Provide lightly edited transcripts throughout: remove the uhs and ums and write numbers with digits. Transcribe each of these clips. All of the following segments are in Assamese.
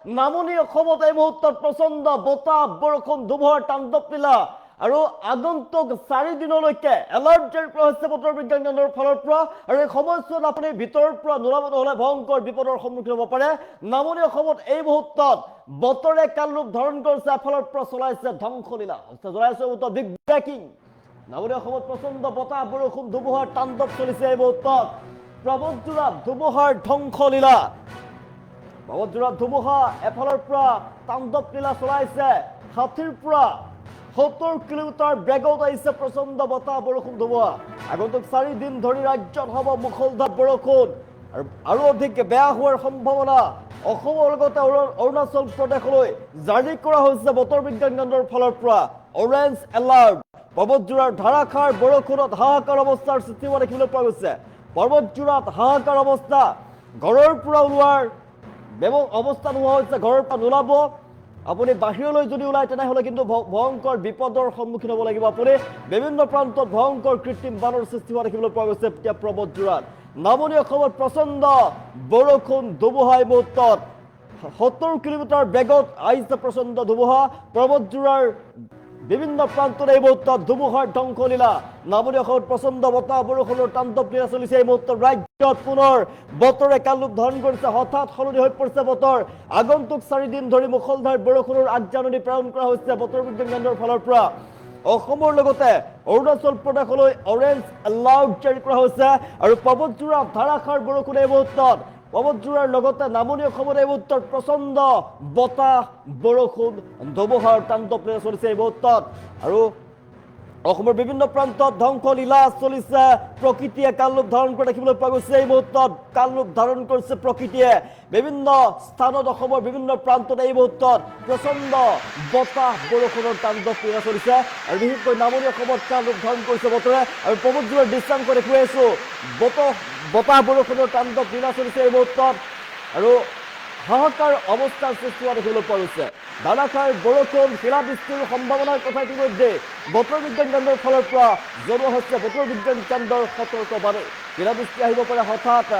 নামনি অসমত এই মুহূৰ্তত প্ৰচণ্ড বতাহ বৰষুণ ধুমুহাৰ তাণ্ডৱ লীলা আৰু আগন্তুক 4 দিনলৈকে এলাৰ্ট জাৰি কৰা হৈছে বতৰ বিজ্ঞান কেন্দ্ৰৰ ফালৰ পৰা আৰু এই সময়ছোৱাত আপুনি ভিতৰৰ পৰা নোলাব নহ'লে ভয়ংকৰ বিপদৰ সন্মুখীন হ'ব পাৰে নামনি অসমত এই মুহূৰ্তত বতৰে কাল ৰূপ ধাৰণ কৰিছে এফালৰ পৰা চলাইছে ধ্বংসলীলা চলাইছে উত্তৰ বিগ ব্ৰেকিং নামনি অসমত প্ৰচণ্ড বতাহ বৰষুণ ধুমুহাৰ তাণ্ডৱ চলিছে এই মুহূৰ্তত প্ৰবলজোৰা ধুমুহাৰ ধ্বংসলীলা প্ৰবলজোৰা ধুমুহা এফালৰ পৰা তাণ্ডৱ লীলা চলাইছে 60ৰ পৰা 70 কিলোমিটাৰ বেগত আহিছে প্ৰচণ্ড বতাহ বৰষুণ ধুমুহা আগন্তুক 4 দিন ধৰি ৰাজ্যত হ'ব মুখলধাৰ বৰষুণ আৰু অধিক বেয়া হোৱাৰ সম্ভাৱনা অসমৰ লগতে অৰুণাচল প্ৰদেশলৈ জাৰি কৰা হৈছে বতৰ বিজ্ঞান কেন্দ্ৰৰ ফালৰ পৰা অৰেঞ্জ এলাৰ্ট পৰ্বতজোৰাৰ ধাৰাসাৰ বৰষুণত হাহাকাৰ অৱস্থাৰ সৃষ্টি হোৱা দেখিবলৈ পোৱা গৈছে পৰ্বতজোৰাত হাহাকাৰ অৱস্থা ঘৰৰ পৰা ওলোৱাৰ অৱস্থা নোহোৱা হৈছে ঘৰৰ পৰা নোলাব আপুনি বাহিৰলৈ যদি ওলাই তেনেহ'লে কিন্তু ভয়ংকৰ বিপদৰ সন্মুখীন হ'ব লাগিব আপুনি বিভিন্ন প্ৰান্তত ভয়ংকৰ কৃত্ৰিম বানৰ সৃষ্টি হোৱা দেখিবলৈ পোৱা গৈছে এতিয়া পৰ্বতজোৰাত নামনি অসমত প্ৰচণ্ড বৰষুণ ধুমুহা এই মুহূৰ্তত 70 কিলোমিটাৰ বেগত আহিছে প্ৰচণ্ড ধুমুহা পৰ্বতজোৰাৰ বিভিন্ন প্ৰান্তত এই মুহূৰ্তত ধুমুহাৰ ধ্বংসলীলা নামনি অসমত প্ৰচণ্ড বতাহ বৰষুণৰ তাণ্ডৱ লীলা চলিছে এই মুহূৰ্তত ৰাজ্যত পুনৰ বতৰে কাল ৰূপ ধাৰণ কৰিছে হঠাৎ সলনি হৈ পৰিছে বতৰ আগন্তুক 4 দিন ধৰি মুখলধাৰ বৰষুণৰ আগজাননী প্ৰেৰণ কৰা হৈছে বতৰ বিজ্ঞান কেন্দ্ৰৰ ফালৰ পৰা অসমৰ লগতে অৰুণাচল প্ৰদেশলৈ অৰেঞ্জ এলাৰ্ট জাৰি কৰা হৈছে আৰু পৰ্বতজোৰা ধাৰাসাৰ বৰষুণ এই মুহূৰ্তত পৰ্বতজোৰাৰ লগতে নামনি অসমত এই মুহূৰ্তত প্ৰচণ্ড বতাহ বৰষুণ ধুমুহাৰ তাণ্ডৱ লীলা চলিছে এই মুহূৰ্তত আৰু অসমৰ বিভিন্ন প্ৰান্তত ধ্বংসলীলা চলিছে প্ৰকৃতিয়ে কাল ৰূপ ধাৰণ কৰা দেখিবলৈ পোৱা গৈছে এই মুহূৰ্তত কাল ৰূপ ধাৰণ কৰিছে প্ৰকৃতিয়ে বিভিন্ন স্থানত অসমৰ বিভিন্ন প্ৰান্তত এই মুহূৰ্তত প্ৰচণ্ড বতাহ বৰষুণৰ তাণ্ডৱ লীলা চলিছে আৰু বিশেষকৈ নামনি অসমত কাল ৰূপ ধাৰণ কৰিছে বতৰে আৰু পৰ্বতজোৰাৰ দৃশ্যাংশ দেখুৱাই আছো বতাহ বৰষুণৰ তাণ্ডৱ লীলা চলিছে এই মুহূৰ্তত আৰু হাহাকাৰ অৱস্থাৰ সৃষ্টি হোৱা দেখিবলৈ পোৱা গৈছে ধাৰাসাৰ বৰষুণ শিলাবৃষ্টিৰ সম্ভাৱনাৰ কথা ইতিমধ্যে বতৰ বিজ্ঞান কেন্দ্ৰৰ ফালৰ পৰা জনোৱা হৈছে বতৰ বিজ্ঞান কেন্দ্ৰৰ সতৰ্কবাণী শিলাবৃষ্টি আহিব পাৰে হঠাৎ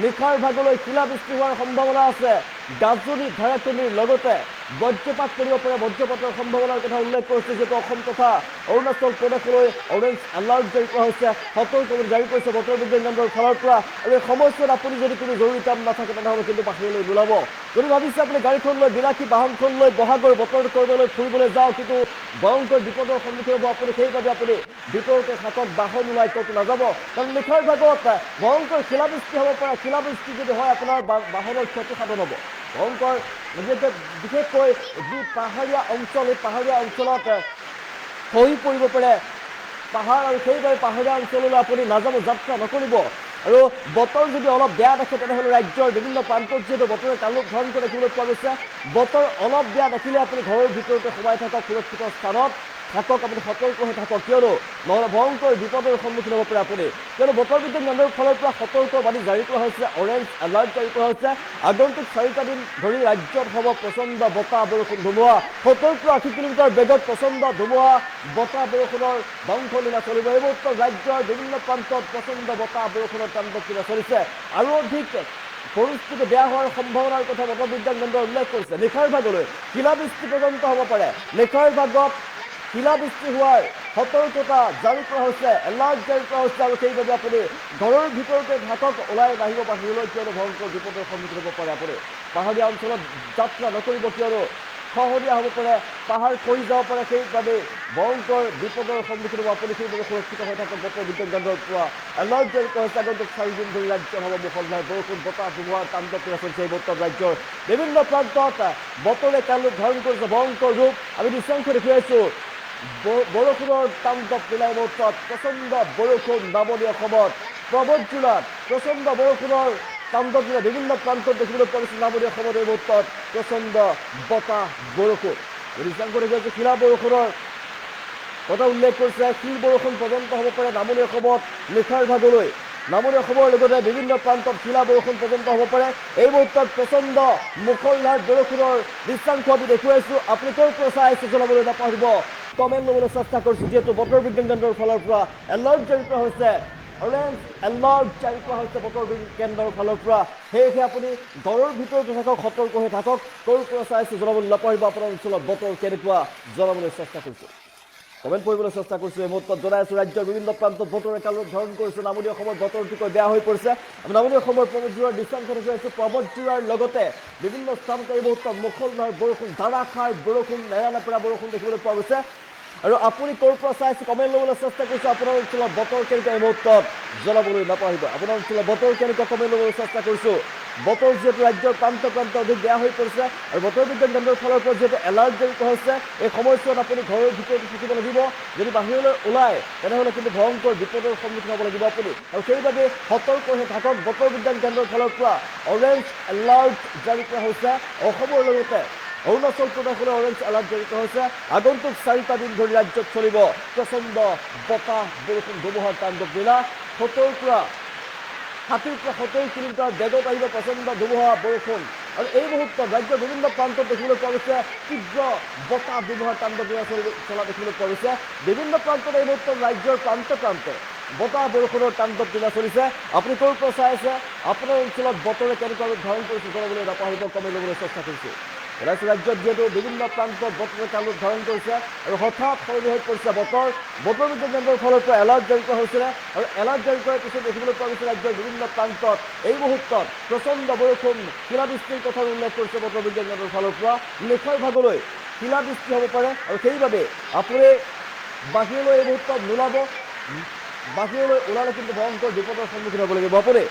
নিশাৰ ভাগলৈ শিলাবৃষ্টি হোৱাৰ সম্ভাৱনা আছে গাজনি ঢেৰেকনিৰ লগতে বজ্ৰপাত কৰিব পাৰে বজ্ৰপাতৰ সম্ভাৱনাৰ কথা উল্লেখ কৰিছে যিহেতু অসম তথা অৰুণাচল প্ৰদেশলৈ অৰেঞ্জ এলাৰ্ট জাৰি কৰা হৈছে সতৰ্কবাণী জাৰি কৰিছে বতৰ বিজ্ঞান কেন্দ্ৰৰ ফালৰ পৰা আৰু এই সময়ছোৱাত আপুনি যদি কোনো জৰুৰী কাম নাথাকে তেনেহ'লে কিন্তু বাহিৰলৈ নোলাব যদি ভাবিছে আপুনি গাড়ীখন লৈ বিলাসী বাহনখন লৈ বহাগৰ বতৰ কৰিবলৈ ফুৰিবলৈ যাওঁ কিন্তু ভয়ংকৰ বিপদৰ সন্মুখীন হ'ব আপুনি সেইবাবে আপুনি ভিতৰতে হাতত বাহন ওলাই ক'তো নাযাব কাৰণ নিশাৰ ভাগত ভয়ংকৰ শিলাবৃষ্টি হ'ব পাৰে শিলাবৃষ্টি যদি হয় আপোনাৰ বাহনৰ ক্ষতি সাধন হ'ব ভয়ংকৰ বিশেষকৈ যি পাহাৰীয়া অঞ্চল এই পাহাৰীয়া অঞ্চলত খহি পৰিব পাৰে পাহাৰ আৰু সেইবাবে পাহাৰীয়া অঞ্চললৈ আপুনি নাযাব যাত্ৰা নকৰিব আৰু বতৰ যদি অলপ বেয়া দেখে তেনেহ'লে ৰাজ্যৰ বিভিন্ন প্ৰান্তত যিহেতু বতৰে কাল ৰূপ ধাৰণ কৰি দেখিবলৈ পোৱা গৈছে বতৰ অলপ বেয়া দেখিলে আপুনি ঘৰৰ ভিতৰতে সোমাই থাকক সুৰক্ষিত স্থানত থাকক আপুনি সতৰ্ক হৈ থাকক কিয়নো নহ'লে ভয়ংকৰ বিপদৰ সন্মুখীন হ'ব পাৰে আপুনি কিয়নো বতৰ বিজ্ঞান কেন্দ্ৰৰ ফালৰ পৰা সতৰ্কবাণী জাৰি কৰা হৈছে অৰেঞ্জ এলাৰ্ট জাৰি কৰা হৈছে আগন্তুক 4টা দিন ধৰি ৰাজ্যত হ'ব প্ৰচণ্ড বতাহ বৰষুণ ধুমুহা 70 পৰা 80 কিলোমিটাৰ বেগত প্ৰচণ্ড ধুমুহা বতাহ বৰষুণৰ ধ্বংসলীলা চলিব এই মুহূৰ্তত ৰাজ্যৰ বিভিন্ন প্ৰান্তত প্ৰচণ্ড বতাহ বৰষুণৰ তাণ্ডৱ লীলা চলিছে আৰু অধিক পৰিস্থিতি বেয়া হোৱাৰ সম্ভাৱনাৰ কথা বতৰ বিজ্ঞান কেন্দ্ৰই উল্লেখ কৰিছে নিশাৰ ভাগলৈ শিলাবৃষ্টি পৰ্যন্ত হ'ব পাৰে নিশাৰ ভাগত শিলাবৃষ্টি হোৱাৰ সতৰ্কতা জাৰি কৰা হৈছে এলাৰ্ট জাৰি কৰা হৈছে আৰু সেইবাবে আপুনি ঘৰৰ ভিতৰতে থাকক ওলাই নাহিব বাহিৰলৈ কিয়নো ভয়ংকৰ বিপদৰ সন্মুখীন হ'ব পাৰে আপুনি পাহাৰীয়া অঞ্চলত যাত্ৰা নকৰিব কিয়নো খহনীয়া হ'ব পাৰে পাহাৰ খহি যাব পাৰে সেইবাবে ভয়ংকৰ বিপদৰ সন্মুখীন হ'ব আপুনি সেইবাবে সুৰক্ষিত হৈ থাকক বতৰ বিজ্ঞান কেন্দ্ৰৰ পৰা এলাৰ্ট জাৰি কৰা হৈছে আগন্তুক 4 দিন ধৰি ৰাজ্যত হ'ব মুখলধাৰ বৰষুণ বতাহ ধুমুহাৰ তাণ্ডৱ লীলা চলিছে এই মুহূৰ্তত ৰাজ্যৰ বিভিন্ন প্ৰান্তত বতৰে কাল ৰূপ ধাৰণ কৰিছে ভয়ংকৰ ৰূপ আমি দৃশ্যাংশ দেখুৱাইছোঁ বৰষুণৰ তাণ্ডৱ লীলাই মুহূৰ্তত প্ৰচণ্ড বৰষুণ নামনি অসমত পৰ্বতজোৰাত প্ৰচণ্ড বৰষুণৰ তাণ্ডৱ লীলা বিভিন্ন প্ৰান্তত দেখিবলৈ পোৱা গৈছে নামনি অসমত এই মুহূৰ্তত প্ৰচণ্ড বতাহ বৰষুণ দৃশ্যাংশ দেখুৱাইছে শিলা বৰষুণৰ কথা উল্লেখ কৰিছে শিল বৰষুণ পৰ্যন্ত হ'ব পাৰে নামনি অসমত নিশাৰ ভাগলৈ নামনি অসমৰ লগতে বিভিন্ন প্ৰান্তত শিলা বৰষুণ পৰ্যন্ত হ'ব পাৰে এই মুহূৰ্তত প্ৰচণ্ড মুখলধাৰ বৰষুণৰ দৃশ্যাংশ আমি দেখুৱাইছোঁ আপুনি ক'ৰ পৰা চাই আছে জনাবলৈ নাপাহৰিব কমেণ্ট ল'বলৈ চেষ্টা কৰিছোঁ যিহেতু বতৰ বিজ্ঞান কেন্দ্ৰৰ ফালৰ পৰা এলাৰ্ট জাৰি কৰা হৈছে অৰেঞ্জ এলাৰ্ট জাৰি কৰা হৈছে বতৰ কেন্দ্ৰৰ ফালৰ পৰা সেয়েহে আপুনি ঘৰৰ ভিতৰতে থাকক সতৰ্ক হৈ থাকক ক'ৰ পৰা চাইছে জনাবলৈ নাপাহৰিব আপোনাৰ অঞ্চলত বতৰ কেনেকুৱা জনাবলৈ চেষ্টা কৰিছোঁ কমেণ্ট কৰিবলৈ চেষ্টা কৰিছোঁ এই মুহূৰ্তত জনাই আছোঁ ৰাজ্যৰ বিভিন্ন প্ৰান্তত বতৰে কালত ধাৰণ কৰিছে নামনি অসমত বতৰ অতিকৈ বেয়া হৈ পৰিছে আমি নামনি অসমৰ পৰ্বতজোৰাৰ দৃশ্যাংশ দেখুৱাই আছোঁ পৰ্বতজোৰাৰ লগতে বিভিন্ন স্থানত এই মুহূৰ্তত মুখলধাৰ বৰষুণ ধাৰাসাৰ বৰষুণ নেৰানেপেৰা বৰষুণ দেখিবলৈ পোৱা গৈছে আৰু আপুনি ক'ৰ পৰা চাইছে কমেণ্ট ল'বলৈ চেষ্টা কৰিছোঁ আপোনাৰ অঞ্চলত বতৰ কেনেকুৱা এই মুহূৰ্তত জনাবলৈ নাপাহৰিব আপোনাৰ অঞ্চলত বতৰ কেনেকুৱা কমেণ্ট ল'বলৈ চেষ্টা কৰিছোঁ বতৰ যিহেতু ৰাজ্যৰ প্ৰান্ত অধিক বেয়া হৈ পৰিছে আৰু বতৰ বিজ্ঞান কেন্দ্ৰৰ ফালৰ পৰা যিহেতু এলাৰ্ট জাৰি কৰা হৈছে এই সময়ছোৱাত আপুনি ঘৰৰ ভিতৰতে থাকিব লাগিব যদি বাহিৰলৈ ওলায় তেনেহ'লে কিন্তু ভয়ংকৰ বিপদৰ সন্মুখীন হ'ব লাগিব আপুনি আৰু সেইবাবে সতৰ্ক হৈ থাকক বতৰ বিজ্ঞান কেন্দ্ৰৰ ফালৰ পৰা অৰেঞ্জ এলাৰ্ট জাৰি কৰা হৈছে অসমৰ লগতে অৰুণাচল প্ৰদেশলৈ অৰেঞ্জ এলাৰ্ট জাৰি কৰা হৈছে আগন্তুক 4টা দিন ধৰি ৰাজ্যত চলিব প্ৰচণ্ড বতাহ বৰষুণ ধুমুহাৰ তাণ্ডৱ লীলা 70 পৰা 70 কিলোমিটাৰ বেগত আহিব প্ৰচণ্ড ধুমুহা বৰষুণ আৰু এই মুহূৰ্তত ৰাজ্যৰ বিভিন্ন প্ৰান্তত দেখিবলৈ পোৱা গৈছে তীব্ৰ বতাহ ধুমুহাৰ তাণ্ডৱ লীলা চলা দেখিবলৈ পোৱা গৈছে বিভিন্ন প্ৰান্তত এই মুহূৰ্তত ৰাজ্যৰ প্ৰান্তে বতাহ বৰষুণৰ তাণ্ডৱ লীলা চলিছে আপুনি ক'ৰ পৰা চাই আছে আপোনাৰ অঞ্চলত বতৰে কেনেকুৱা ৰূপ ধাৰণ কৰিছে জনাবলৈ নাপাহৰিব কমেণ্ট ল'বলৈ চেষ্টা কৰিছোঁ ৰাজ্যত যিহেতু বিভিন্ন প্ৰান্তত বতৰে কালত ধাৰণ কৰিছে আৰু হঠাৎ সলনি হৈ পৰিছে বতৰ বিজ্ঞান কেন্দ্ৰৰ ফালৰ পৰা এলাৰ্ট জাৰি কৰা হৈছিলে আৰু এলাৰ্ট জাৰি কৰাৰ পিছত দেখিবলৈ পোৱা গৈছে ৰাজ্যৰ বিভিন্ন প্ৰান্তত এই মুহূৰ্তত প্ৰচণ্ড বৰষুণ শিলাবৃষ্টিৰ কথা উল্লেখ কৰিছে বতৰ বিজ্ঞান কেন্দ্ৰৰ ফালৰ পৰা নিশাৰ ভাগলৈ শিলাবৃষ্টি হ'ব পাৰে আৰু সেইবাবে আপুনি বাহিৰলৈ এই মুহূৰ্তত নোলাব বাহিৰলৈ ওলালে কিন্তু ভয়ংকৰ বিপদৰ সন্মুখীন হ'ব লাগিব আপুনি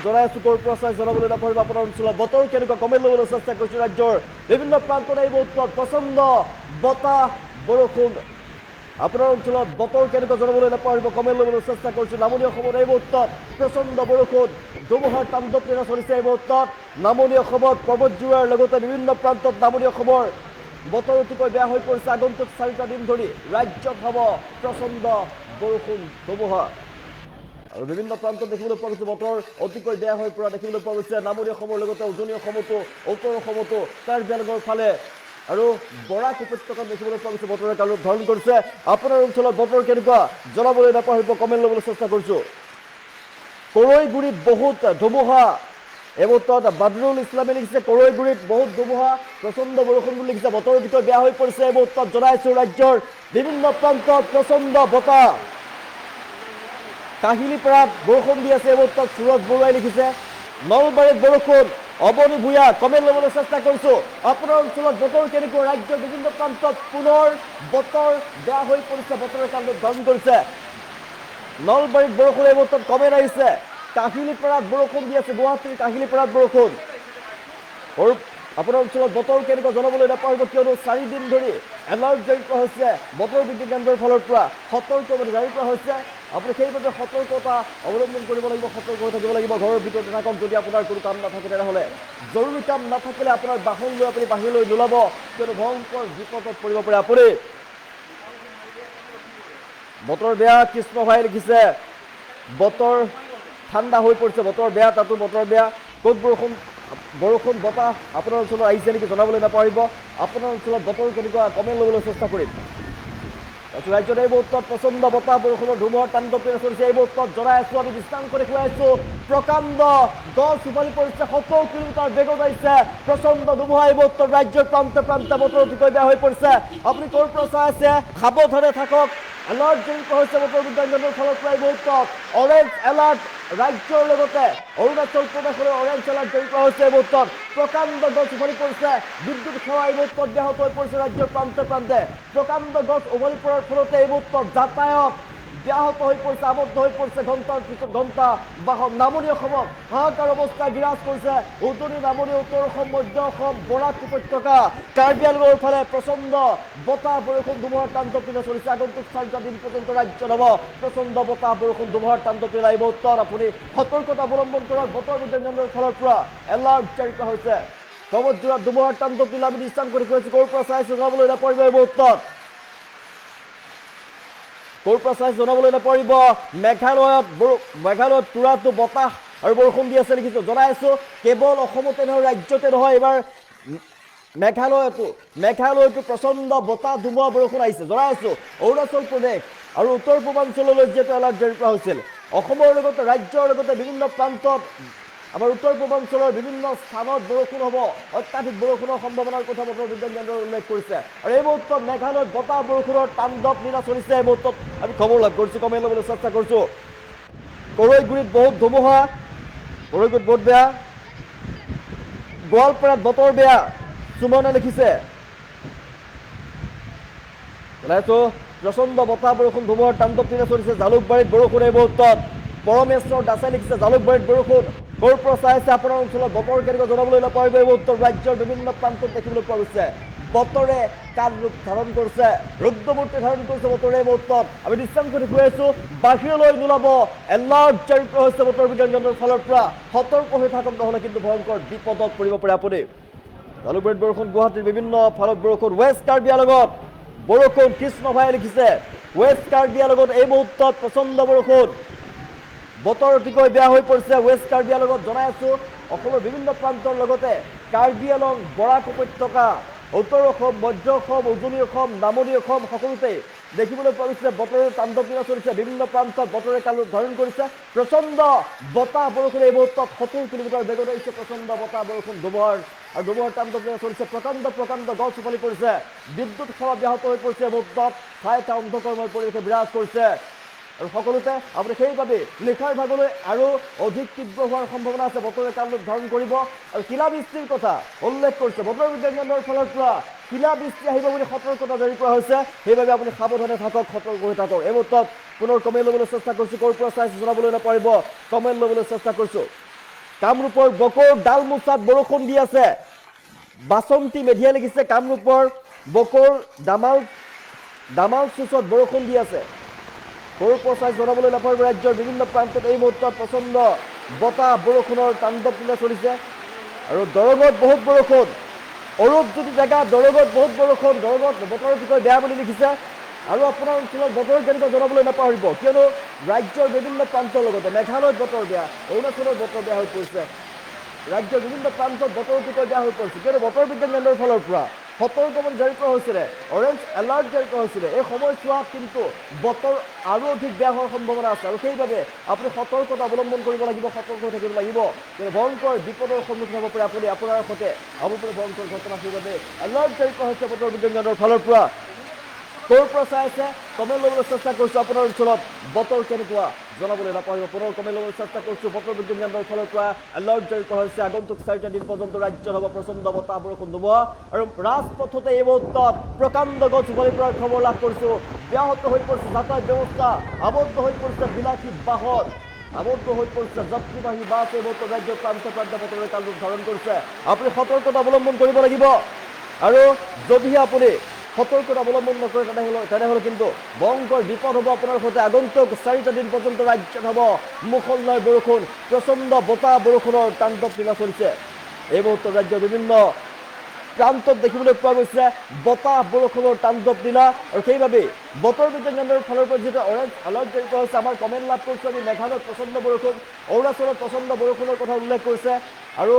জনাই আছোঁ ক'ৰ পৰা চাই জনাবলৈ নাপাহৰিব আপোনাৰ অঞ্চলত বতৰ কেনেকুৱা কমেণ্ট ল'বলৈ চেষ্টা কৰিছোঁ ৰাজ্যৰ বিভিন্ন প্ৰান্তত এই মুহূৰ্তত প্ৰচণ্ড বতাহ বৰষুণ আপোনাৰ অঞ্চলত বতৰ কেনেকুৱা জনাবলৈ নাপাহৰিব কমেণ্ট ল'বলৈ চেষ্টা কৰিছোঁ নামনি অসমত এই মুহূৰ্তত প্ৰচণ্ড বৰষুণ ধুমুহাৰ তাণ্ডৱ লীলা চলিছে এই মুহূৰ্তত নামনি অসমত পৰ্বতজোৰাৰ লগতে বিভিন্ন প্ৰান্তত নামনি অসমৰ বতৰ অতিকৈ বেয়া হৈ পৰিছে আগন্তুক 4টা দিন ধৰি ৰাজ্যত হ'ব প্ৰচণ্ড বৰষুণ ধুমুহা আৰু বিভিন্ন প্ৰান্তত দেখিবলৈ পোৱা গৈছে বতৰ অতিকৈ বেয়া হৈ পৰা দেখিবলৈ পোৱা গৈছে নামনি অসমৰ লগতে উজনি অসমতো উত্তৰ অসমতো কাৰ্বি আংলঙৰ ফালে আৰু বৰাক উপত্যকাত দেখিবলৈ পোৱা গৈছে বতৰে কালত ধাৰণ কৰিছে আপোনাৰ অঞ্চলত বতৰ কেনেকুৱা জনাবলৈ নাপাহৰিব কমেণ্ট ল'বলৈ চেষ্টা কৰিছোঁ কৰৈগুৰিত বহুত ধুমুহা এই মুহূৰ্তত বাদৰুল ইছলামে লিখিছে কৰৈগুৰিত বহুত ধুমুহা প্ৰচণ্ড বৰষুণ বুলি লিখিছে বতৰ অতিকৈ বেয়া হৈ পৰিছে এই মুহূৰ্তত জনাইছোঁ ৰাজ্যৰ বিভিন্ন প্ৰান্তত প্ৰচণ্ড বতাহ কাহিলীপাৰাত বৰষুণ দি আছে এই মুহূৰ্তত সুৰজ বৰুৱাই লিখিছে নলবাৰীত বৰষুণ অৱনী ভূঞা কমেণ্ট ল'বলৈ চেষ্টা কৰিছোঁ আপোনাৰ অঞ্চলত বতৰ কেনেকুৱা ৰাজ্যৰ বিভিন্ন প্ৰান্তত পুনৰ বতৰ বেয়া হৈ পৰিছে বতৰে কালত ধাৰণ কৰিছে নলবাৰীত বৰষুণ এই মুহূৰ্তত কমেণ্ট আহিছে কাহিলীপাৰাত বৰষুণ দি আছে গুৱাহাটীৰ কাহিলীপাৰাত বৰষুণ আপোনাৰ অঞ্চলত বতৰ কেনেকুৱা জনাবলৈ নাপাহৰিব কিয়নো 4 দিন ধৰি এলাৰ্ট জাৰি কৰা হৈছে বতৰ বিজ্ঞান কেন্দ্ৰৰ ফালৰ পৰা সতৰ্কবাণী জাৰি কৰা হৈছে আপুনি সেইবাবে সতৰ্কতা অৱলম্বন কৰিব লাগিব সতৰ্ক হৈ থাকিব লাগিব ঘৰৰ ভিতৰতে থাকক যদি আপোনাৰ কোনো কাম নাথাকে তেনেহ'লে জৰুৰী কাম নাথাকিলে আপোনাৰ বাহন লৈ আপুনি বাহিৰলৈ নোলাব কিয়নো ভয়ংকৰ বিপদত পৰিব পাৰে আপুনি বতৰ বেয়া কৃষ্ণ ভাই লিখিছে বতৰ ঠাণ্ডা হৈ পৰিছে বতৰ বেয়া তাতো বতৰ বেয়া ক'ত বৰষুণ বতাহ আপোনাৰ অঞ্চলত আহিছে নেকি জনাবলৈ নাপাহৰিব আপোনাৰ অঞ্চলত বতৰ কেনেকুৱা কমেণ্ট ল'বলৈ চেষ্টা কৰিম ৰাজ্যত এই মুহূৰ্তত প্ৰচণ্ড বতাহ বৰষুণৰ ধুমুহাৰ তাণ্ডৱ লীলা চলিছে এই মুহূৰ্তত জনাই আছোঁ আমি দৃষ্টান্ত দেখুৱাই আছোঁ প্ৰকাণ্ড গছ উভালি পৰিছে 70 কিলোমিটাৰ বেগত আহিছে প্ৰচণ্ড ধুমুহা এই মুহূৰ্তত ৰাজ্যৰ প্ৰান্তে বতৰ অতিকৈ বেয়া হৈ পৰিছে আপুনি ক'ৰ পৰা চাই আছে সাৱধানে থাকক এলাৰ্ট জাৰি কৰা হৈছে বতৰ বিজ্ঞান কেন্দ্ৰৰ ফালৰ পৰা এই মুহূৰ্তত অৰেঞ্জ এলাৰ্ট ৰাজ্যৰ লগতে অৰুণাচল প্ৰদেশলৈ অৰেঞ্জ এলাৰ্ট জাৰি কৰা হৈছে এই মুহূৰ্তত প্ৰকাণ্ড গছ উভালি পৰিছে বিদ্যুৎ সেৱা এই মুহূৰ্তত ব্যাহত হৈ পৰিছে ৰাজ্যৰ প্ৰান্তে প্ৰকাণ্ড গছ উভালি পৰাৰ ফলতে এই মুহূৰ্তত যাতায়াত ব্যাহত হৈ পৰিছে আবদ্ধ হৈ পৰিছে ঘণ্টাৰ পিছত ঘণ্টা বাহন নামনি অসমত হাহাকাৰ অৱস্থা বিৰাজ কৰিছে উজনি নামনি উত্তৰ অসম মধ্য অসম বৰাক উপত্যকা কাৰ্বি আংলঙৰ ফালে প্ৰচণ্ড বতাহ বৰষুণ ধুমুহাৰ তাণ্ডৱ লীলা চলিছে আগন্তুক 4টা দিন পৰ্যন্ত ৰাজ্যত হ'ব প্ৰচণ্ড বতাহ বৰষুণ ধুমুহাৰ তাণ্ডৱ লীলা এই মুহূৰ্তত আপুনি সতৰ্কতা অৱলম্বন কৰক বতৰ বিজ্ঞান কেন্দ্ৰৰ ফালৰ পৰা এলাৰ্ট জাৰি কৰা হৈছে পৰ্বতজোৰাত ধুমুহাৰ তাণ্ডৱ লীলা আমি দৃষ্টান্ত কৰি কৈছোঁ ক'ৰ পৰা চাইছোঁ জনাবলৈ নাপাহৰিব এই মুহূৰ্তত ক'ৰ পৰা চাই জনাবলৈ নাপাহৰিব মেঘালয়ত তুৰাটো বতাহ আৰু বৰষুণ দি আছে লিখিছোঁ জনাই আছোঁ কেৱল অসমতে নহয় ৰাজ্যতে নহয় এইবাৰ মেঘালয়তো প্ৰচণ্ড বতাহ ধুমুহা বৰষুণ আহিছে জনাই আছোঁ অৰুণাচল প্ৰদেশ আৰু উত্তৰ পূৰ্বাঞ্চললৈ যিহেতু এলাৰ্ট জাৰি কৰা হৈছিল অসমৰ লগতে ৰাজ্যৰ লগতে বিভিন্ন প্ৰান্তত আমাৰ উত্তৰ পূৰ্বাঞ্চলৰ বিভিন্ন স্থানত বৰষুণ হ'ব অত্যাধিক বৰষুণৰ সম্ভাৱনাৰ কথা বতৰ বিজ্ঞান কেন্দ্ৰই উল্লেখ কৰিছে আৰু এই মুহূৰ্তত মেঘালয়ত বতাহ বৰষুণৰ তাণ্ডৱ লীলা চলিছে এই মুহূৰ্তত আমি খবৰ লাভ কৰিছোঁ কমেই ল'বলৈ চেষ্টা কৰিছোঁ কৰৈগুৰিত বহুত ধুমুহা কৰৈগুৰিত বহুত বেয়া গোৱালপাৰাত বতৰ বেয়া সুমনে লিখিছে প্ৰচণ্ড বতাহ বৰষুণ ধুমুহাৰ তাণ্ডৱ লীলা চলিছে জালুকবাৰীত বৰষুণ এই মুহূৰ্তত পৰমেশ্বৰ দাসে লিখিছে জালুকবাৰীত বৰষুণ ক'ৰ পৰা চাই আছে আপোনাৰ অঞ্চলত বতৰ কেনেকুৱা জনাবলৈ নাপাৰিব এই মুহূৰ্তত ৰাজ্যৰ বিভিন্ন প্ৰান্তত দেখিবলৈ পোৱা গৈছে বতৰে কাল ৰূপ ধাৰণ কৰিছে ৰুদ্ৰমূৰ্তি ধাৰণ কৰিছে বতৰে এই মুহূৰ্তত আমি দৃশ্যাংশ দেখুৱাই আছো বাহিৰলৈ নোলাব এলাৰ্ট জাৰি কৰা হৈছে বতৰ বিজ্ঞান কেন্দ্ৰৰ ফালৰ পৰা সতৰ্ক হৈ থাকক নহ'লে কিন্তু ভয়ংকৰ বিপদত পৰিব পাৰে আপুনি জালুকবাৰীত বৰষুণ গুৱাহাটীৰ বিভিন্ন ফালত বৰষুণ ৱেষ্ট কাৰ্বি আংলঙত বৰষুণ কৃষ্ণ ভাই লিখিছে ৱেষ্ট কাৰ্বি আংলঙত এই মুহূৰ্তত প্ৰচণ্ড বৰষুণ বতৰ অতিকৈ বেয়া হৈ পৰিছে ৱেষ্ট কাৰ্বি আংলঙত জনাই আছো অসমৰ বিভিন্ন প্ৰান্তৰ লগতে কাৰ্বি আংলং বৰাক উপত্যকা উত্তৰ অসম মধ্য অসম উজনি অসম নামনি অসম সকলোতে দেখিবলৈ পোৱা গৈছে বতৰৰ তাণ্ডৱ লীলা চলিছে বিভিন্ন প্ৰান্তত বতৰে কাল ৰূপ ধাৰণ কৰিছে প্ৰচণ্ড বতাহ বৰষুণ এই মুহূৰ্তত 70 কিলোমিটাৰ বেগত আহিছে প্ৰচণ্ড বতাহ বৰষুণ ধুমুহাৰ আৰু ধুমুহাৰ তাণ্ডৱ লীলা চলিছে প্ৰকাণ্ড গছ উফালি পৰিছে বিদ্যুৎ সেৱা ব্যাহত হৈ পৰিছে এই মুহূৰ্তত ঠায়ে ঠায়ে অন্ধকাৰময় পৰিৱেশে বিৰাজ কৰিছে আৰু সকলোতে আপুনি সেইবাবে নিশাৰ ভাগলৈ আৰু অধিক তীব্ৰ হোৱাৰ সম্ভাৱনা আছে বতৰে কাল ৰূপ ধাৰণ কৰিব আৰু শিলাবৃষ্টিৰ কথা উল্লেখ কৰিছে বতৰ বিজ্ঞান কেন্দ্ৰৰ ফালৰ পৰা শিলাবৃষ্টি আহিব বুলি সতৰ্কতা জাৰি কৰা হৈছে সেইবাবে আপুনি সাৱধানে থাকক সতৰ্ক হৈ থাকক এই মুহূৰ্তত পুনৰ কমেই ল'বলৈ চেষ্টা কৰিছোঁ ক'ৰ পৰা চাইছে জনাবলৈ নাপাৰিব কমেই ল'বলৈ চেষ্টা কৰিছোঁ কামৰূপৰ বকৰ ডালমুচাত বৰষুণ দি আছে বাসন্তী মেধিয়া লিখিছে কামৰূপৰ বকৰ দামাল চুচত বৰষুণ দি আছে ক'ৰ পৰা চাই জনাবলৈ নাপাৰিব ৰাজ্যৰ বিভিন্ন প্ৰান্তত এই মুহূৰ্তত প্ৰচণ্ড বতাহ বৰষুণৰ তাণ্ডৱ লীলা চলিছে আৰু দৰঙত বহুত বৰষুণ অৰূপজ্যোতি জেগা দৰঙত বহুত বৰষুণ দৰঙত বতৰৰ বিষয়ে বেয়া বুলি লিখিছে আৰু আপোনাৰ অঞ্চলত বতৰ কেনেকুৱা জনাবলৈ নাপাহৰিব কিয়নো ৰাজ্যৰ বিভিন্ন প্ৰান্তৰ লগতে মেঘালয়ত বতৰ বেয়া অৰুণাচলত বতৰ বেয়া হৈ পৰিছে ৰাজ্যৰ বিভিন্ন প্ৰান্তত বতৰ অতিকৈ বেয়া হৈ পৰিছে কিয়নো বতৰ বিজ্ঞান কেন্দ্ৰৰ ফালৰ পৰা সতৰ্কবাণী জাৰি কৰা হৈছিলে অৰেঞ্জ এলাৰ্ট জাৰি কৰা হৈছিলে এই সময়ছোৱাত কিন্তু বতৰ আৰু অধিক বেয়া হোৱাৰ সম্ভাৱনা আছে আৰু সেইবাবে আপুনি সতৰ্কতা অৱলম্বন কৰিব লাগিব সতৰ্ক হৈ থাকিব লাগিব কিন্তু ভয়ংকৰ বিপদৰ সন্মুখীন হ'ব পাৰে আপুনি আপোনাৰ সৈতে আপোনাৰ ভয়ংকৰ ঘটনা সেইবাবে এলাৰ্ট জাৰি কৰা হৈছে বতৰ বিজ্ঞান কেন্দ্ৰৰ ফালৰ পৰা ক'ৰ পৰা চাই আছে কমেই ল'বলৈ চেষ্টা কৰিছোঁ আপোনাৰ অঞ্চলত বতৰ কেনেকুৱা জনাবলৈ নাপাহৰিব পুনৰ কমেই ল'বলৈ চেষ্টা কৰিছোঁ বতৰ বিজ্ঞান কেন্দ্ৰৰ ফালৰ পৰা এলাৰ্ট জাৰি কৰা হৈছে আগন্তুক 4টা দিন পৰ্যন্ত ৰাজ্যত হ'ব প্ৰচণ্ড বতাহ বৰষুণ ধুমুহা আৰু ৰাজপথতে এই মুহূৰ্তত প্ৰকাণ্ড গছ উভালি পৰাৰ খবৰ লাভ কৰিছোঁ ব্যাহত হৈ পৰিছে যাতায়াত ব্যৱস্থা আবদ্ধ হৈ পৰিছে বিলাসী বাহন আবদ্ধ হৈ পৰিছে যাত্ৰীবাহী বাছ এই মুহূৰ্তত ৰাজ্যৰ প্ৰান্ত বতৰে কাল ৰূপ ধাৰণ কৰিছে আপুনি সতৰ্কতা অৱলম্বন কৰিব লাগিব আৰু যদিহে আপুনি সতৰ্কতা অৱলম্বন নকৰে তেনেহ'লে কিন্তু ভয়ংকৰ বিপদ হ'ব আপোনাৰ সৈতে আগন্তুক 4টা দিন পৰ্যন্ত ৰাজ্যত হ'ব মুষলধাৰ বৰষুণ প্ৰচণ্ড বতাহ বৰষুণৰ তাণ্ডৱ লীলা চলিছে এই মুহূৰ্তত ৰাজ্যৰ বিভিন্ন প্ৰান্তত দেখিবলৈ পোৱা গৈছে বতাহ বৰষুণৰ তাণ্ডৱ লীলা আৰু সেইবাবে বতৰ বিজ্ঞান কেন্দ্ৰৰ ফালৰ পৰা যিটো অৰেঞ্জ এলাৰ্ট জাৰি কৰা হৈছে আমাৰ কমেণ্ট লাভ কৰিছোঁ আমি মেঘালয়ত প্ৰচণ্ড বৰষুণ অৰুণাচলত প্ৰচণ্ড বৰষুণৰ কথা উল্লেখ কৰিছে আৰু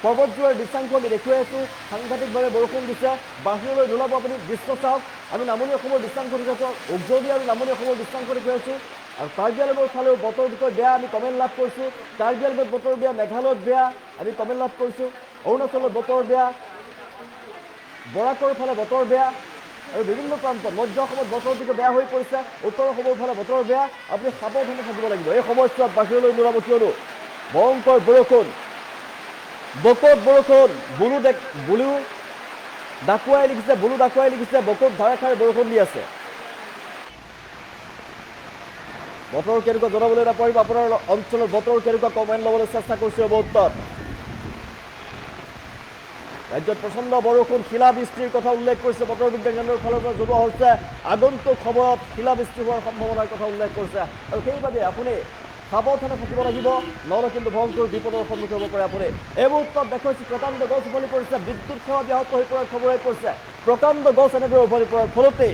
পৰ্বতজোৱাৰ দৃশ্যাংশ আমি দেখুৱাই আছোঁ সাংঘাতিকভাৱে বৰষুণ দিছে বাহিৰলৈ নোলাব আপুনি দৃশ্য চাওক আমি নামনি অসমৰ দৃশ্যাংশ দেখুৱাইছোঁ উজনি আৰু নামনি অসমৰ দৃশ্যাংশ দেখুৱাইছোঁ আৰু কাৰ্বি আংলঙৰ ফালেও বতৰ বিষয়ে বেয়া আমি কমেণ্ট লাভ কৰিছোঁ কাৰ্বি আংলঙত বতৰ বেয়া মেঘালয়ত বেয়া আমি কমেণ্ট লাভ কৰিছোঁ অৰুণাচলত বতৰ বেয়া বৰাকৰ ফালে বতৰ বেয়া আৰু বিভিন্ন প্ৰান্তত মধ্য অসমত বতৰ বিষয়ে বেয়া হৈ পৰিছে উত্তৰ অসমৰ ফালে বতৰ বেয়া আপুনি সাৱধানে থাকিব লাগিব এই সময়ছোৱাত বাহিৰলৈ নোলাব কিয়নো ভয়ংকৰ বৰষুণ বকত বৰষুণ বুলু ডাকুৱাই লিখিছে বকত ধাৰাসাৰ বৰষুণ দি আছে বতৰ কেনেকুৱা জনাবলৈ নাপাৰিব আপোনাৰ অঞ্চলৰ বতৰ কেনেকুৱা কমেণ্ট ল'বলৈ চেষ্টা কৰিছোঁ মুহূৰ্তত ৰাজ্যত প্ৰচণ্ড বৰষুণ শিলাবৃষ্টিৰ কথা উল্লেখ কৰিছে বতৰ বিজ্ঞান কেন্দ্ৰৰ ফালৰ পৰা জনোৱা হৈছে আগন্তুক সময়ত শিলাবৃষ্টি হোৱাৰ সম্ভাৱনাৰ কথা উল্লেখ কৰিছে আৰু সেইবাবে আপুনি সাৱধানে থাকিব লাগিব নহ'লে কিন্তু ভয়ংকৰ বিপদৰ সন্মুখীন হ'ব পাৰে আপুনি এই মুহূৰ্তত দেখুৱাইছোঁ প্ৰকাণ্ড গছ উভালি পৰিছে বিদ্যুৎ সেৱা ব্যাহত হৈ পৰাৰ খবৰ আহি পৰিছে প্ৰকাণ্ড গছ এনেদৰে উভালি পৰাৰ ফলতে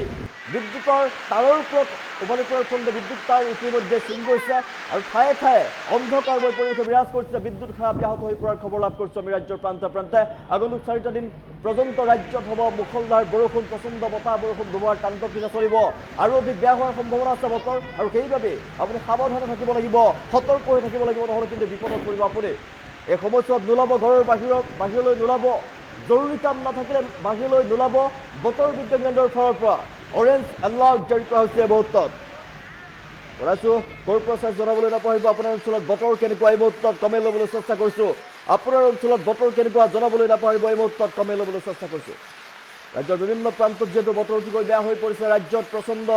বিদ্যুতৰ তাৰৰ ওপৰত উভালি পৰাৰ ফলতে বিদ্যুৎ তাৰ ইতিমধ্যে ছিঙি গৈছে আৰু ঠায়ে ঠায়ে অন্ধকাৰময় পৰিৱেশ বিৰাজ কৰিছে। বিদ্যুৎ সেৱা ব্যাহত হৈ পৰাৰ খবৰ লাভ কৰিছোঁ আমি ৰাজ্যৰ প্ৰান্তে প্ৰান্তে। আগন্তুক 4টা দিন পৰ্যন্ত ৰাজ্যত হ'ব মুখলধাৰ বৰষুণ, প্ৰচণ্ড বতাহ বৰষুণ ধুমুহাৰ তাণ্ডৱ দিনা চলিব আৰু অধিক বেয়া হোৱাৰ সম্ভাৱনা আছে বতৰ। আৰু সেইবাবে আপুনি সাৱধানে থাকিব লাগিব, সতৰ্ক হৈ থাকিব লাগিব, নহ'লে কিন্তু বিপদত পৰিব আপুনি। এই সময়ছোৱাত নোলাব, ঘৰৰ বাহিৰলৈ নোলাব, জৰুৰী কাম নাথাকিলে বাহিৰলৈ নোলাব। বতৰ বিজ্ঞান কেন্দ্ৰৰ ফালৰ পৰা অৰেঞ্জ এলাৰ্ট জাৰি কৰা হৈছে এই মুহূৰ্তত। জনাইছোঁ ক'ৰ পৰা চাই জনাবলৈ নাপাহৰিব। আপোনাৰ অঞ্চলত বতৰ কেনেকুৱা এই মুহূৰ্তত কমেই ল'বলৈ চেষ্টা কৰিছোঁ। আপোনাৰ অঞ্চলত বতৰ কেনেকুৱা জনাবলৈ নাপাহৰিব, এই মুহূৰ্তত কমেই ল'বলৈ চেষ্টা কৰিছোঁ। ৰাজ্যৰ বিভিন্ন প্ৰান্তত যিহেতু বতৰ অতিকৈ বেয়া হৈ পৰিছে, ৰাজ্যত প্ৰচণ্ড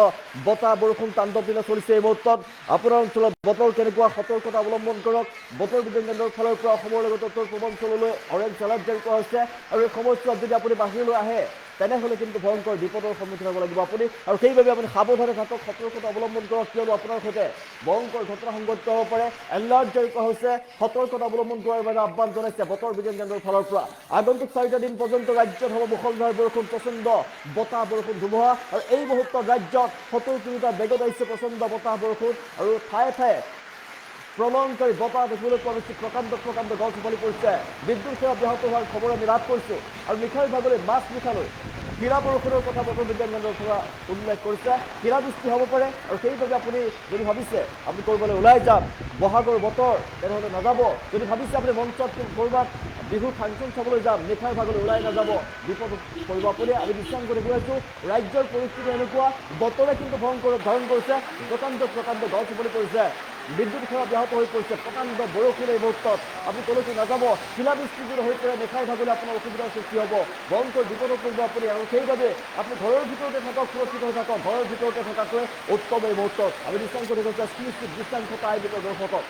বতাহ বৰষুণ তাণ্ডৱ দিনা চলিছে এই মুহূৰ্তত। আপোনাৰ অঞ্চলত বতৰ কেনেকুৱা সতৰ্কতা অৱলম্বন কৰক। বতৰ বিজ্ঞান কেন্দ্ৰৰ ফালৰ পৰা অসমৰ লগতে উত্তৰ পূৰ্বাঞ্চললৈ অৰেঞ্জ এলাৰ্ট জাৰি কৰা হৈছে। আৰু এই সময়ছোৱাত যদি আপুনি বাহিৰলৈ আহে তেনেহ'লে কিন্তু ভয়ংকৰ বিপদৰ সন্মুখীন হ'ব লাগিব আপুনি। আৰু সেইবাবে আপুনি সাৱধানে থাকক, সতৰ্কতা অৱলম্বন কৰক, কিয়নো আপোনাৰ সৈতে ভয়ংকৰ ঘটনা সংঘটিত হ'ব পাৰে। এলাৰ্ট জাৰি কৰা হৈছে, সতৰ্কতা অৱলম্বন কৰাৰ বাবে আহ্বান জনাইছে বতৰ বিজ্ঞান কেন্দ্ৰৰ ফালৰ পৰা। আগন্তুক 4টা দিন পৰ্যন্ত ৰাজ্যত হ'ব মুখলধাৰ বৰষুণ, প্ৰচণ্ড বতাহ বৰষুণ ধুমুহা। আৰু এই মুহূৰ্তত ৰাজ্যত 70 কিলোমিটাৰ বেগত আহিছে প্ৰচণ্ড বতাহ বৰষুণ আৰু ঠায়ে ঠায়ে প্ৰলয়ংকাৰী বতাহ দেখিবলৈ পোৱা গৈছে। প্ৰকাণ্ড গছ উভালি পৰিছে। বিদ্যুৎ সেৱা ব্যাহত হোৱাৰ খবৰ আমি লাভ কৰিছোঁ। আৰু নিশাৰ ভাগলৈ নিশালৈ শিলা বৰষুণৰ কথা বতৰ বিজ্ঞান কেন্দ্ৰৰ পৰা উল্লেখ কৰিছে। শিলাবৃষ্টি হ'ব পাৰে আৰু সেইবাবে আপুনি যদি ভাবিছে আপুনি ক'ৰবালৈ ওলাই যাম, বহাগৰ বতৰ, তেনেহ'লে নাযাব। যদি ভাবিছে আপুনি মঞ্চত ক'ৰবাত বিহু ফাংচন চাবলৈ যাম, নিশাৰ ভাগলৈ ওলাই নাযাব, বিপদ পৰিব আপুনি। আমি বিশ্বাস কৰি গৈ আছোঁ ৰাজ্যৰ পৰিস্থিতি এনেকুৱা, বতৰে কিন্তু ভয়ংকৰ ৰূপ ধাৰণ কৰিছে। প্ৰকাণ্ড গছ উভালি পৰিছে, বিদ্যুৎ সেৱা ব্যাহত হৈ পৰিছে, প্ৰকাণ্ড বৰষুণ এই মুহূৰ্তত আপুনি ক'লৈকো নাযাব। শিলাবৃষ্টি যদি হৈ পৰে নিশাৰ ভাগলৈ আপোনাৰ অসুবিধাৰ সৃষ্টি হ'ব, ভয়ংকৰ বিপদত পৰিব আপুনি। আৰু সেইবাবে আপুনি ঘৰৰ ভিতৰতে থাকক, সুৰক্ষিত হৈ থাকক, ঘৰৰ ভিতৰতে থকাটোৱে উত্তম এই মুহূৰ্তত। আমি বিশ্বাস কৰি গৈছোঁ সুনিশ্চিত বিশ্বাস থকা এই ভিতৰত দৰ্শকক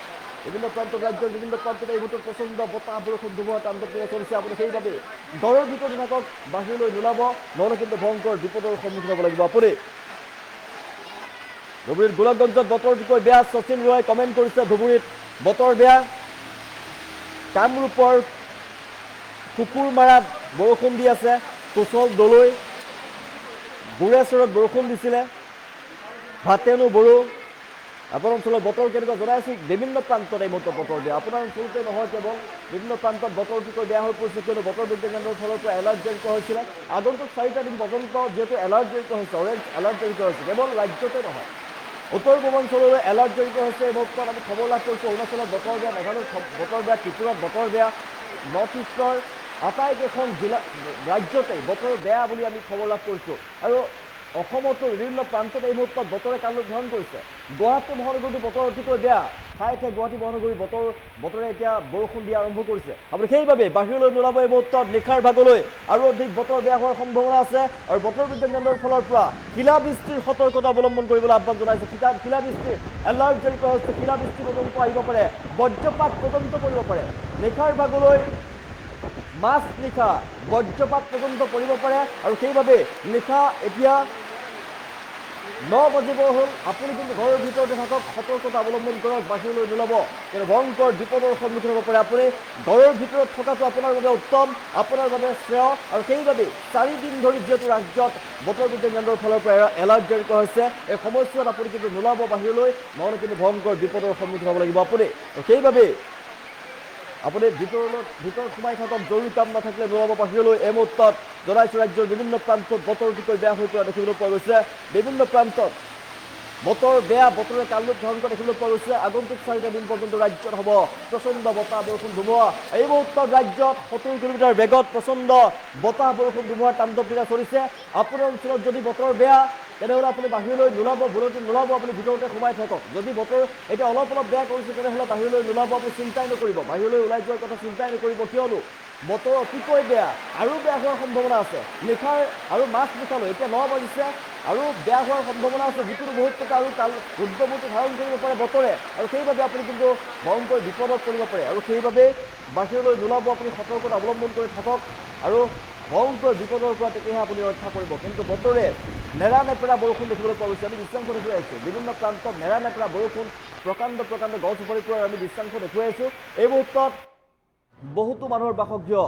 বিভিন্ন প্ৰান্তত ৰাজ্যৰ বিভিন্ন প্ৰান্তত এই মুহূৰ্তত প্ৰচণ্ড বতাহ বৰষুণ ধুমুহা তাণ্ডৱ দিনা চলিছে। আপুনি সেইবাবে ঘৰৰ ভিতৰতে থাকক, বাহিৰলৈ নোলাব, নহ'লে কিন্তু ভয়ংকৰ বিপদৰ সন্মুখীন হ'ব লাগিব আপুনি। ধুবুৰীত গোলাপগঞ্জত বতৰ অতিকৈ বেয়া, শচীন ৰয়ে কমেণ্ট কৰিছে ধুবুৰীত বতৰ বেয়া। কামৰূপৰ কুকুৰমাৰাত বৰষুণ দি আছে, কুশল দলৈ, বুঢ়েশ্বৰত বৰষুণ দিছিলে, ভাতেনু বড়ো। আপোনাৰ অঞ্চলত বতৰ কেনেকুৱা জনাইছোঁ। বিভিন্ন প্ৰান্তত এই মুহূৰ্তত বতৰ বেয়া, আপোনাৰ অঞ্চলতে নহয় কেৱল বিভিন্ন প্ৰান্তত বতৰ অতিকৈ বেয়া হৈ পৰিছে, কিয়নো বতৰ বিজ্ঞান কেন্দ্ৰৰ ফালৰ পৰা এলাৰ্ট জাৰি কৰা হৈছিলে। আগন্তুক 4টা দিন পৰ্যন্ত যিহেতু এলাৰ্ট জাৰি কৰা হৈছে, অৰেঞ্জ এলাৰ্ট জাৰি কৰা হৈছে, কেৱল ৰাজ্যতে নহয় উত্তৰ পূৰ্বাঞ্চললৈ এলাৰ্ট জাৰি কৰা হৈছে। এই মুহূৰ্তত আমি খবৰ লাভ কৰিছোঁ অৰুণাচলত বতৰ বেয়া, মেঘালয়ত বতৰ বেয়া, ত্ৰিপুৰাত বতৰ বেয়া, নৰ্থ ইষ্টৰ আটাইকেইখন ৰাজ্যতে বতৰ বেয়া বুলি আমি খবৰ লাভ কৰিছোঁ। আৰু অসমতো বিভিন্ন প্ৰান্তত এই মুহূৰ্তত বতৰে কাল গ্ৰহণ কৰিছে। গুৱাহাটী মহানগৰীতো বতৰ অতিকৈ বেয়া, ঠায়ে ঠায়ে গুৱাহাটী মহানগৰী বতৰে এতিয়া বৰষুণ দিয়া আৰম্ভ কৰিছে। আপুনি সেইবাবে বাহিৰলৈ নোলাব এই মুহূৰ্তত নিশাৰ ভাগলৈ, আৰু অধিক বতৰ বেয়া হোৱাৰ সম্ভাৱনা আছে। আৰু বতৰ বিজ্ঞান কেন্দ্ৰৰ ফালৰ পৰা শিলাবৃষ্টিৰ সতৰ্কতা অৱলম্বন কৰিবলৈ আহ্বান জনাইছে। শিলাবৃষ্টিৰ এলাৰ্ট জাৰি কৰা হৈছে। শিলাবৃষ্টি পৰ্যন্ত আহিব পাৰে, বজ্ৰপাত পৰ্যন্ত পৰিব পাৰে। নিশাৰ ভাগলৈ নিশা বজ্ৰপাত পৰ্যন্ত পৰিব পাৰে। আৰু সেইবাবে নিশা এতিয়া 9 বাজিব হ'ল, আপুনি কিন্তু ঘৰৰ ভিতৰতে থাকক, সতৰ্কতা অৱলম্বন কৰক, বাহিৰলৈ নোলাব, কিন্তু ভয়ংকৰ বিপদৰ সন্মুখীন হ'ব পাৰে আপুনি। ঘৰৰ ভিতৰত থকাটো আপোনাৰ বাবে উত্তম, আপোনাৰ বাবে শ্ৰেয়। আৰু সেইবাবে 4 দিন ধৰি যিহেতু ৰাজ্যত বতৰ বিজ্ঞান কেন্দ্ৰৰ ফালৰ পৰা এলাৰ্ট জাৰি কৰা হৈছে, এই সময়ছোৱাত আপুনি কিন্তু নোলাব বাহিৰলৈ, নহ'লে কিন্তু ভয়ংকৰ বিপদৰ সন্মুখীন হ'ব লাগিব আপুনি। সেইবাবে আপুনি ভিতৰত সোমাই থাকক, জৰুৰী কাম নাথাকিলে নোলাব বাহিৰলৈ। এই মুহূৰ্তত জনাইছোঁ ৰাজ্যৰ বিভিন্ন প্ৰান্তত বতৰ অতিকৈ বেয়া হৈ পৰা দেখিবলৈ পোৱা গৈছে। বিভিন্ন প্ৰান্তত বতৰ বেয়া, বতৰে কালৰূপ ধাৰণ কৰা দেখিবলৈ পোৱা গৈছে। আগন্তুক 4টা দিন পৰ্যন্ত ৰাজ্যত হ'ব প্ৰচণ্ড বতাহ বৰষুণ ধুমুহা। এই মুহূৰ্তত ৰাজ্যত 70 কিলোমিটাৰ বেগত প্ৰচণ্ড বতাহ বৰষুণ ধুমুহাৰ তাণ্ডৱ দিনা চলিছে। আপোনাৰ অঞ্চলত যদি বতৰ বেয়া তেনেহ'লে আপুনি বাহিৰলৈ নোলাব, বুলতি নোলাব, আপুনি ভিতৰতে সোমাই থাকক। যদি বতৰ এতিয়া অলপ বেয়া কৰিছে তেনেহ'লে বাহিৰলৈ নোলাব, আপুনি চিন্তাই নকৰিব, বাহিৰলৈ ওলাই যোৱাৰ কথা চিন্তাই নকৰিব, কিয়নো বতৰ অতিকৈ বেয়া, আৰু বেয়া হোৱাৰ সম্ভাৱনা আছে। নিশাৰ আৰু নিশালৈ এতিয়া 9 বাজিছে, আৰু বেয়া হোৱাৰ সম্ভাৱনা আছে। যিকোনো মুহূৰ্ততে আৰু ৰুদ্ৰমূৰ্তি ধাৰণ কৰিব পাৰে বতৰে, আৰু সেইবাবে আপুনি কিন্তু ভয়ংকৰ বিপদত পৰিব পাৰে। আৰু সেইবাবে বাহিৰলৈ নোলাব, আপুনি সতৰ্কতা অৱলম্বন কৰি থাকক, আৰু ভয়ংকৰ বিপদৰ পৰা তেতিয়াহে আপুনি ৰক্ষা কৰিব। কিন্তু বতৰে নেৰানেপেৰা বৰষুণ দেখিবলৈ পোৱা গৈছে। আমি দৃশ্যাংশ দেখুৱাই আছোঁ, বিভিন্ন প্ৰান্তত নেৰানেপেৰা বৰষুণ, প্ৰকাণ্ড গছ উভালি পৰাৰ আমি দৃশ্যাংশ দেখুৱাই আছোঁ। এই মুহূৰ্তত বহুতো মানুহৰ বাসগৃহ